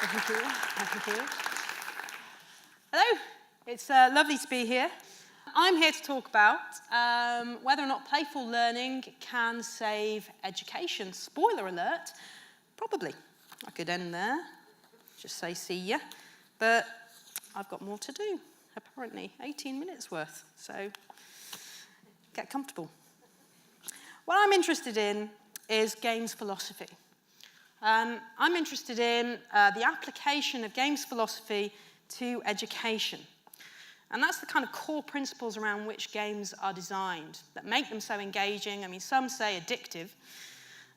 Thank you. Thank you. Hello. It's lovely to be here. I'm here to talk about whether or not playful learning can save education. Spoiler alert, probably. I could end there, just say see ya. But I've got more to do, apparently. 18 minutes worth, so get comfortable. What I'm interested in is games philosophy. I'm interested in the application of games philosophy to education. And that's the kind of core principles around which games are designed that make them so engaging. I mean, some say addictive.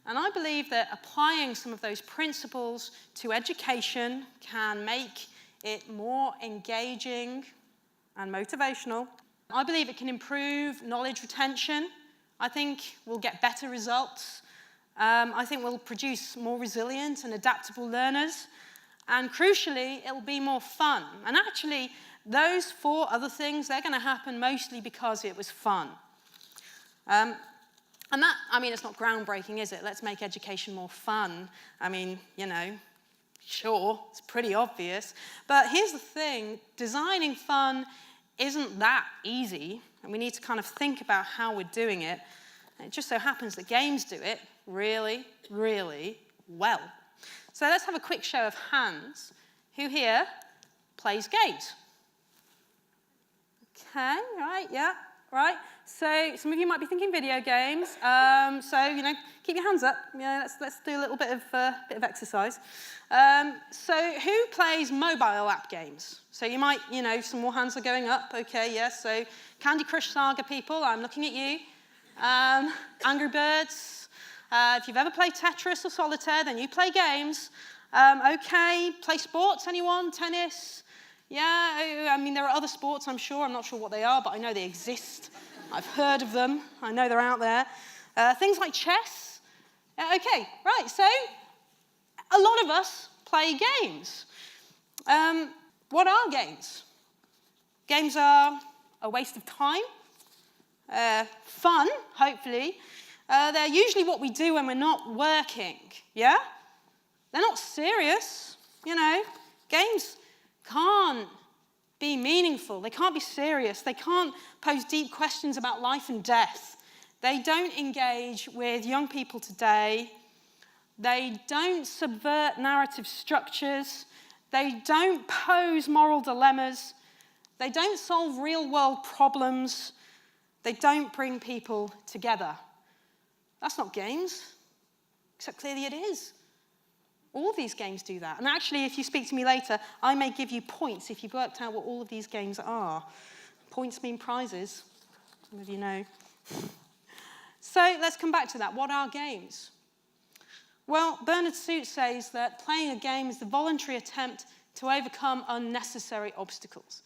And I believe that applying some of those principles to education can make it more engaging and motivational. I believe it can improve knowledge retention. I think we'll get better results. I think we'll produce more resilient and adaptable learners. And crucially, it'll be more fun. And actually, those 4 other things, they're going to happen mostly because it was fun. And that, I mean, it's not groundbreaking, is it? Let's make education more fun. I mean, you know, sure, it's pretty obvious. But here's the thing, designing fun isn't that easy. And we need to kind of think about how we're doing it. And it just so happens that games do it really, really well. So let's have a quick show of hands. Who here plays games? Okay, right, yeah, right. So some of you might be thinking video games. So, you know, keep your hands up. Yeah, let's do a little bit of exercise. So who plays mobile app games? So you might, you know, some more hands are going up. Okay, yes. So Candy Crush Saga people, I'm looking at you. Angry Birds. If you've ever played Tetris or Solitaire, then you play games. Okay, play sports, anyone? Tennis? Yeah, I mean, there are other sports, I'm sure. I'm not sure what they are, but I know they exist. I've heard of them. I know they're out there. Things like chess. Okay, right, so a lot of us play games. What are games? Games are a waste of time, fun, hopefully. They're usually what we do when we're not working, yeah? They're not serious, you know. Games can't be meaningful. They can't be serious. They can't pose deep questions about life and death. They don't engage with young people today. They don't subvert narrative structures. They don't pose moral dilemmas. They don't solve real-world problems. They don't bring people together. That's not games, except clearly it is. All these games do that. And actually, if you speak to me later, I may give you points if you've worked out what all of these games are. Points mean prizes, some of you know. So let's come back to that. What are games? Well, Bernard Suit says that playing a game is the voluntary attempt to overcome unnecessary obstacles.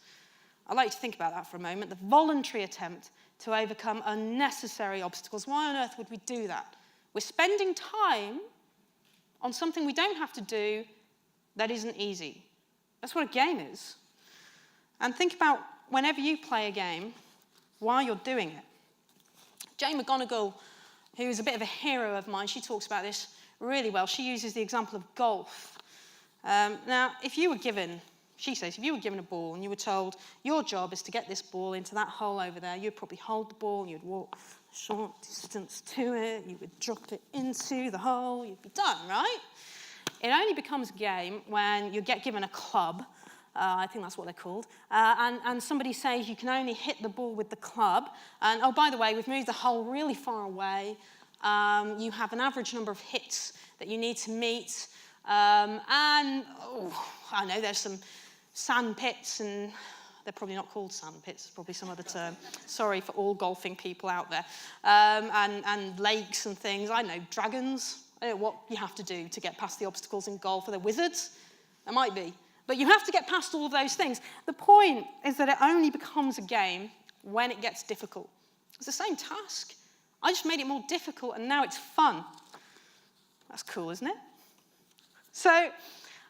I'd like to think about that for a moment. The voluntary attempt to overcome unnecessary obstacles. Why on earth would we do that? We're spending time on something we don't have to do that isn't easy. That's what a game is. And think about whenever you play a game, why you're doing it. Jane McGonigal, who's a bit of a hero of mine, she talks about this really well. She uses the example of golf. Now, if you were given, she says, if you were given a ball and you were told your job is to get this ball into that hole over there, you'd probably hold the ball, you'd walk a short distance to it, you would drop it into the hole, you'd be done, right? It only becomes a game when you get given a club, I think that's what they're called, and somebody says you can only hit the ball with the club, and oh, by the way, we've moved the hole really far away, you have an average number of hits that you need to meet, and, oh, I know there's some sand pits, and they're probably not called sand pits, it's probably some other term. Sorry for all golfing people out there. And lakes and things. I know, dragons. I don't know what you have to do to get past the obstacles in golf. Are there wizards? There might be. But you have to get past all of those things. The point is that it only becomes a game when it gets difficult. It's the same task. I just made it more difficult, and now it's fun. That's cool, isn't it? So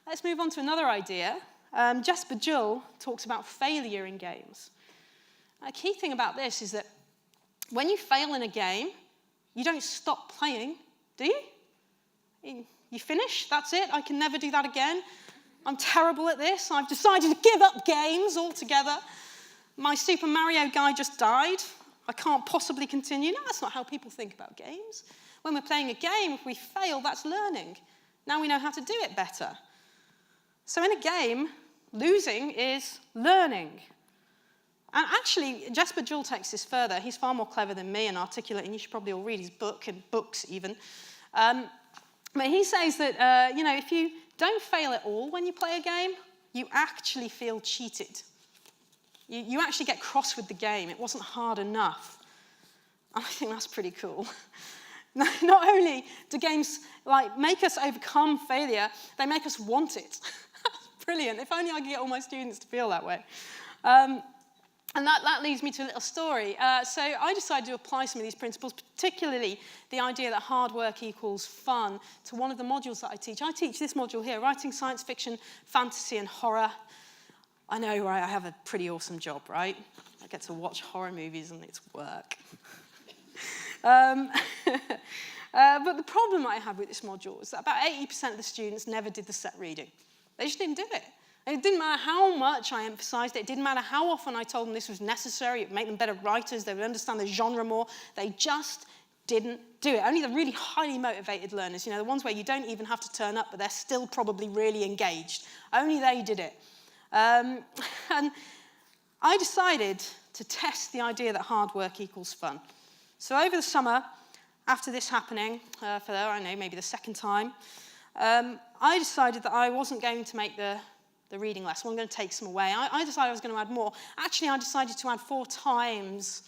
let's move on to another idea. Jesper Juhl talks about failure in games. A key thing about this is that when you fail in a game, you don't stop playing, do you? You finish, that's it, I can never do that again. I'm terrible at this. I've decided to give up games altogether. My Super Mario guy just died. I can't possibly continue. No, that's not how people think about games. When we're playing a game, if we fail, that's learning. Now we know how to do it better. So in a game, losing is learning. And actually, Jesper Juhl takes this further. He's far more clever than me and articulate, and you should probably all read his book, and books even. But he says that, if you don't fail at all when you play a game, you actually feel cheated. You actually get cross with the game. It wasn't hard enough. I think that's pretty cool. Not only do games make us overcome failure, they make us want it. That's brilliant. If only I could get all my students to feel that way. And that leads me to a little story. So I decided to apply some of these principles, particularly the idea that hard work equals fun, to one of the modules that I teach. I teach this module here, writing science fiction, fantasy, and horror. I know, right? I have a pretty awesome job, right? I get to watch horror movies and it's work. But the problem I had with this module is that about 80% of the students never did the set reading. They just didn't do it. It didn't matter how much I emphasized it. It didn't matter how often I told them this was necessary. It would make them better writers. They would understand the genre more. They just didn't do it. Only the really highly motivated learners, the ones where you don't even have to turn up, but they're still probably really engaged. Only they did it. And I decided to test the idea that hard work equals fun. So over the summer, after this happening, for, I don't know, maybe the second time, I decided that I wasn't going to make the reading less. I'm going to take some away. I decided I was going to add more. Actually, I decided to add 4 times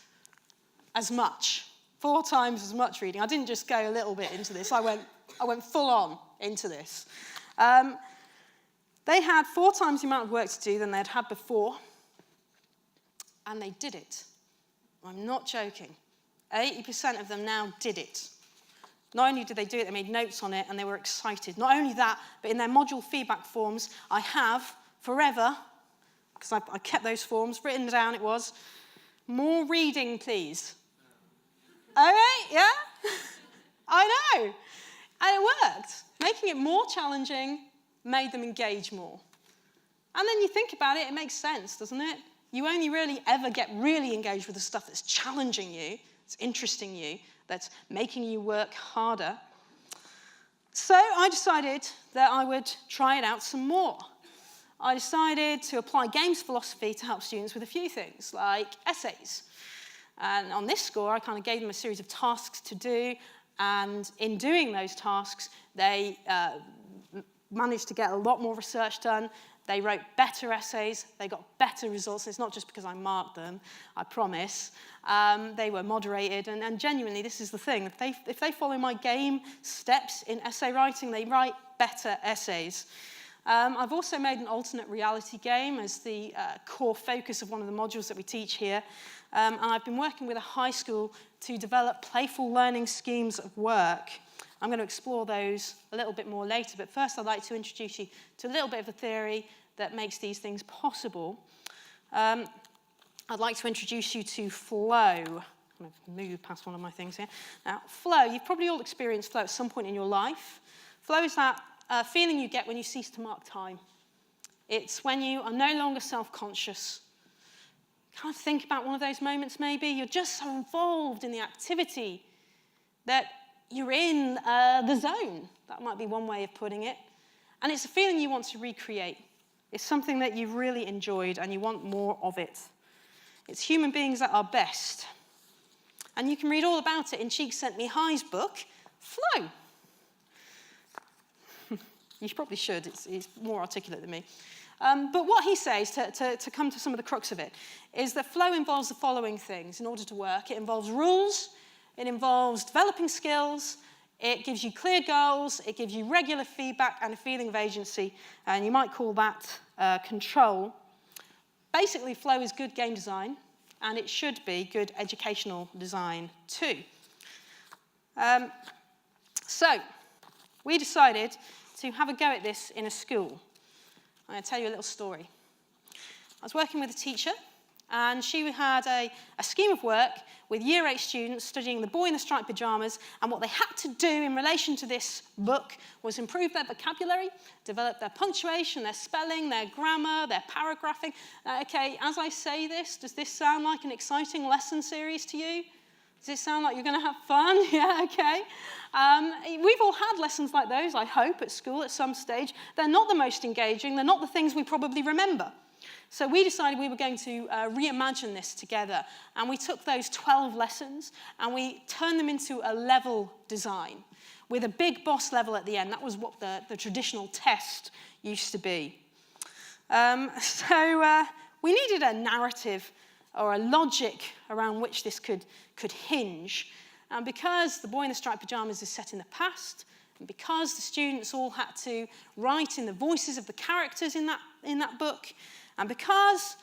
as much. 4 times as much reading. I didn't just go a little bit into this. I went full on into this. They had 4 times the amount of work to do than they'd had before, and they did it. I'm not joking. 80% of them now did it. Not only did they do it, they made notes on it, and they were excited. Not only that, but in their module feedback forms, I have forever, because I kept those forms, written down it was, more reading, please. Okay, yeah? I know. And it worked. Making it more challenging made them engage more. And then you think about it, it makes sense, doesn't it? You only really ever get really engaged with the stuff that's challenging you, that's interesting you, that's making you work harder. So I decided that I would try it out some more. I decided to apply games philosophy to help students with a few things, like essays. And on this score, I kind of gave them a series of tasks to do, and in doing those tasks, they managed to get a lot more research done. They wrote better essays. They got better results. It's not just because I marked them, I promise. They were moderated, and genuinely, this is the thing. If they follow my game steps in essay writing, they write better essays. I've also made an alternate reality game as the core focus of one of the modules that we teach here. And I've been working with a high school to develop playful learning schemes of work. I'm going to explore those a little bit more later, but first I'd like to introduce you to a little bit of the theory that makes these things possible. I'd like to introduce you to flow. I'm going to move past one of my things here. Now, flow, you've probably all experienced flow at some point in your life. Flow is that feeling you get when you cease to mark time. It's when you are no longer self-conscious. Kind of think about one of those moments maybe. You're just so involved in the activity that you're in the zone. That might be one way of putting it. And it's a feeling you want to recreate. It's something that you've really enjoyed and you want more of it. It's human beings at our best. And you can read all about it in Csikszentmihalyi's book, Flow. You probably should. It's more articulate than me. But what he says, to come to some of the crux of it, is that flow involves the following things in order to work. It involves rules. It involves developing skills. It gives you clear goals. It gives you regular feedback and a feeling of agency. And you might call that control. Basically, flow is good game design, and it should be good educational design too. So we decided to have a go at this in a school. I'm going to tell you a little story. I was working with a teacher, And she had a scheme of work with Year 8 students studying The Boy in the Striped Pyjamas, and what they had to do in relation to this book was improve their vocabulary, develop their punctuation, their spelling, their grammar, their paragraphing. Okay, as I say this, does this sound like an exciting lesson series to you? Does it sound like you're going to have fun? Yeah, okay. We've all had lessons like those, I hope, at school at some stage. They're not the most engaging. They're not the things we probably remember. So we decided we were going to reimagine this together. And we took those 12 lessons and we turned them into a level design with a big boss level at the end. That was what the traditional test used to be. We needed a narrative or a logic around which this could hinge. And because The Boy in the Striped Pyjamas is set in the past, and because the students all had to write in the voices of the characters in that book, and because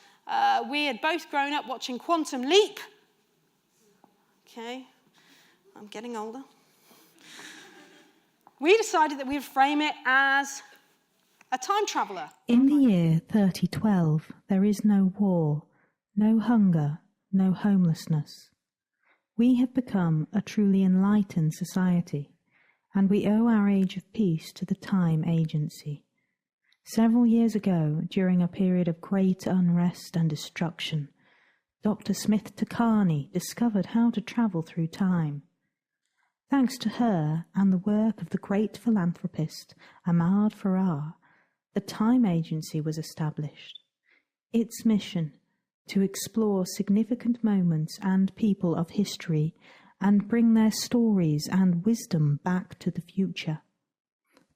we had both grown up watching Quantum Leap, okay, I'm getting older, we decided that we would frame it as a time traveller. In the year 3012, there is no war, no hunger, no homelessness. We have become a truly enlightened society, and we owe our age of peace to the Time Agency. Several years ago, during a period of great unrest and destruction, Dr. Smith Takani discovered how to travel through time. Thanks to her and the work of the great philanthropist Ahmad Farrar, the Time Agency was established. Its mission, to explore significant moments and people of history and bring their stories and wisdom back to the future.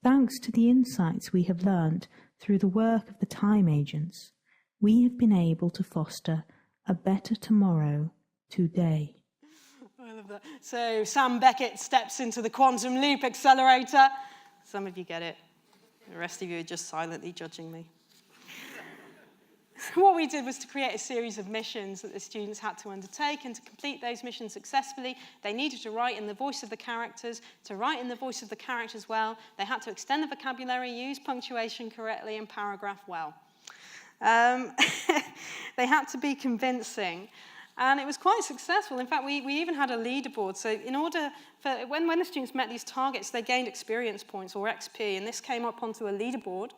Thanks to the insights we have learned through the work of the Time Agents, we have been able to foster a better tomorrow today. I love that. So Sam Beckett steps into the quantum leap accelerator. Some of you get it. The rest of you are just silently judging me. What we did was to create a series of missions that the students had to undertake, and to complete those missions successfully, they needed to write in the voice of the characters. To write in the voice of the characters well, they had to extend the vocabulary, use punctuation correctly, and paragraph well. They had to be convincing. And it was quite successful. In fact, we even had a leaderboard. So in order for, when the students met these targets, they gained experience points, or XP, and this came up onto a leaderboard.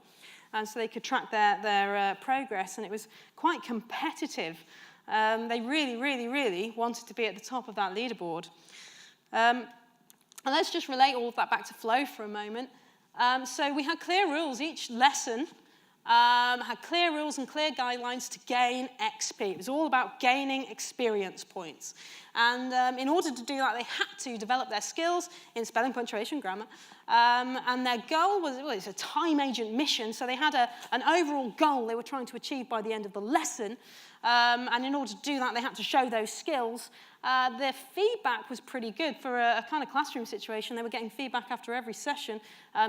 And so they could track their progress, and it was quite competitive. They really, really, really wanted to be at the top of that leaderboard. And let's just relate all of that back to flow for a moment. So we had clear rules. Each lesson had clear rules and clear guidelines to gain XP. It was all about gaining experience points. And in order to do that, they had to develop their skills in spelling, punctuation, grammar. And their goal was, well, it's a time agent mission, so they had an overall goal they were trying to achieve by the end of the lesson. And in order to do that, they had to show those skills. Their feedback was pretty good. For a kind of classroom situation, they were getting feedback after every session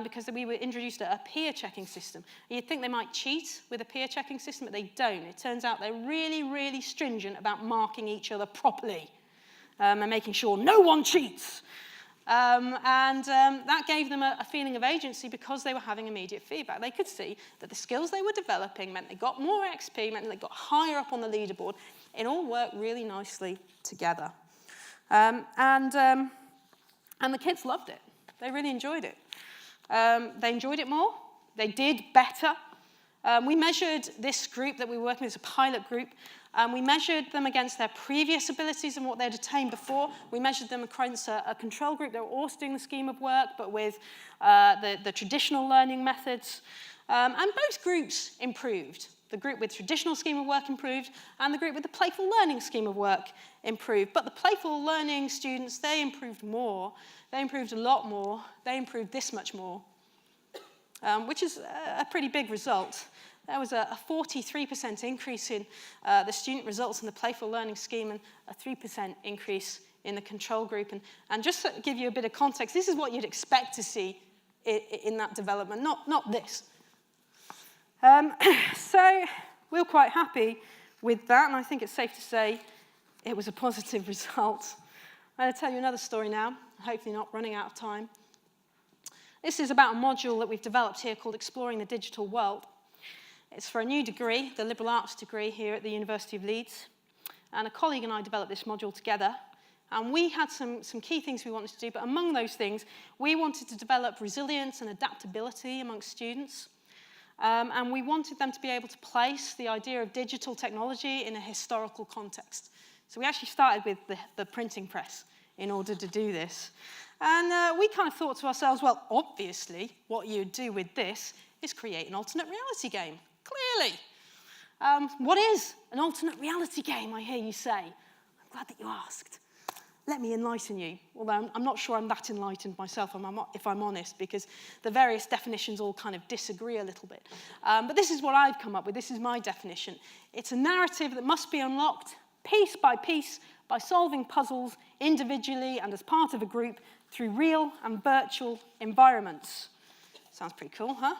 because we introduced a peer checking system. You'd think they might cheat with a peer checking system, but they don't. It turns out they're really, really stringent about marking each other properly and making sure no one cheats. That gave them a feeling of agency because they were having immediate feedback. They could see that the skills they were developing meant they got more XP, meant they got higher up on the leaderboard. It all worked really nicely together. And the kids loved it. They really enjoyed it. They enjoyed it more. They did better. We measured this group that we were working with as a pilot group. We measured them against their previous abilities and what they'd attained before. We measured them against a control group that were also doing the scheme of work, but with the traditional learning methods. And both groups improved. The group with traditional scheme of work improved, and the group with the playful learning scheme of work improved. But the playful learning students, they improved more. They improved a lot more. They improved this much more, which is a pretty big result. There was a 43% increase in the student results in the playful learning scheme, and a 3% increase in the control group. And just to give you a bit of context, this is what you'd expect to see in that development, not this. So we're quite happy with that, and I think it's safe to say it was a positive result. I'm going to tell you another story now, hopefully not running out of time. This is about a module that we've developed here called Exploring the Digital World. It's for a new degree, the liberal arts degree here at the University of Leeds. and a colleague and I developed this module together. And we had some key things we wanted to do, but among those things, we wanted to develop resilience and adaptability amongst students. And we wanted them to be able to place the idea of digital technology in a historical context. So we actually started with the printing press in order to do this. And we kind of thought to ourselves, well, obviously, what you'd do with this is create an alternate reality game, clearly. What is an alternate reality game, I hear you say? I'm glad that you asked. Let me enlighten you, although I'm not sure I'm that enlightened myself, if I'm honest, because the various definitions all kind of disagree a little bit. But this is what I've come up with. This is my definition. It's a narrative that must be unlocked piece by solving puzzles individually and as part of a group through real and virtual environments. Sounds pretty cool, huh?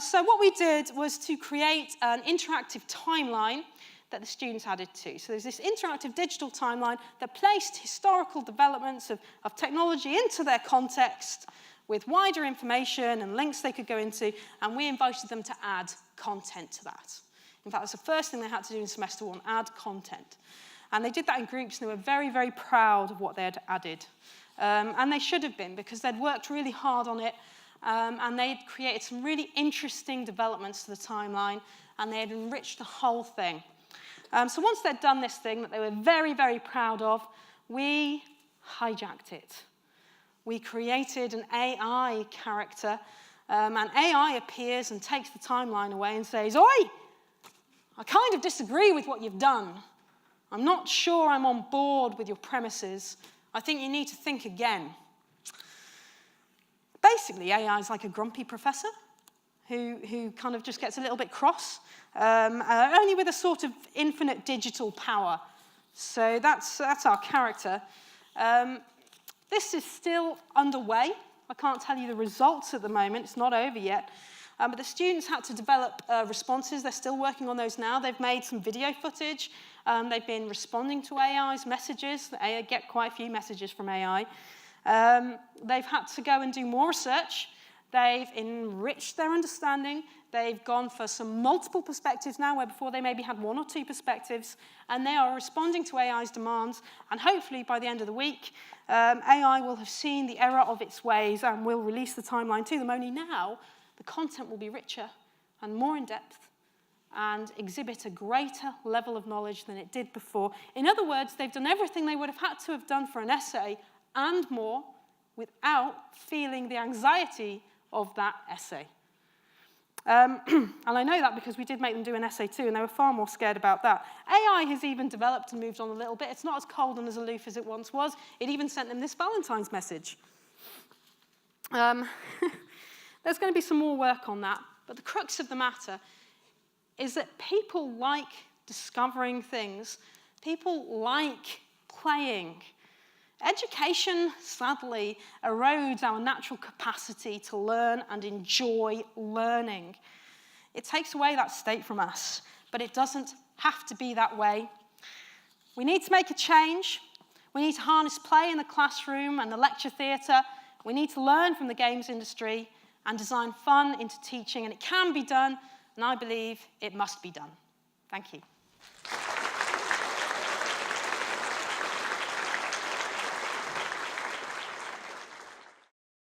So what we did was to create an interactive timeline that the students added to. So there's this interactive digital timeline that placed historical developments of technology into their context with wider information and links they could go into, and we invited them to add content to that. In fact, that's the first thing they had to do in semester one, add content. And they did that in groups, and they were very, very proud of what they had added. And they should have been, because they'd worked really hard on it, and they'd created some really interesting developments to the timeline, and they had enriched the whole thing. So once they'd done this thing that they were very, very proud of, we hijacked it. We created an AI character, and AI appears and takes the timeline away and says, "Oi, I kind of disagree with what you've done. I'm not sure I'm on board with your premises. I think you need to think again." Basically, AI is like a grumpy professor who kind of just gets a little bit cross, only with a sort of infinite digital power. So that's our character. This is still underway. I can't tell you the results at the moment. It's not over yet. But the students had to develop responses. They're still working on those now. They've made some video footage. They've been responding to AI's messages. They get quite a few messages from AI. They've had to go and do more research. They've enriched their understanding. They've gone for some multiple perspectives now, where before they maybe had one or two perspectives, and they are responding to AI's demands. And hopefully, by the end of the week, AI will have seen the error of its ways and will release the timeline to them. Only now, the content will be richer and more in-depth and exhibit a greater level of knowledge than it did before. In other words, they've done everything they would have had to have done for an essay and more without feeling the anxiety of that essay. And I know that because we did make them do an essay too, and they were far more scared about that. AI has even developed and moved on a little bit. It's not as cold and as aloof as it once was. It even sent them this Valentine's message. There's going to be some more work on that, but the crux of the matter is that people like discovering things. People like playing. Education, sadly, erodes our natural capacity to learn and enjoy learning. It takes away that state from us, but it doesn't have to be that way. We need to make a change. We need to harness play in the classroom and the lecture theatre. We need to learn from the games industry and design fun into teaching, and it can be done, and I believe it must be done. Thank you.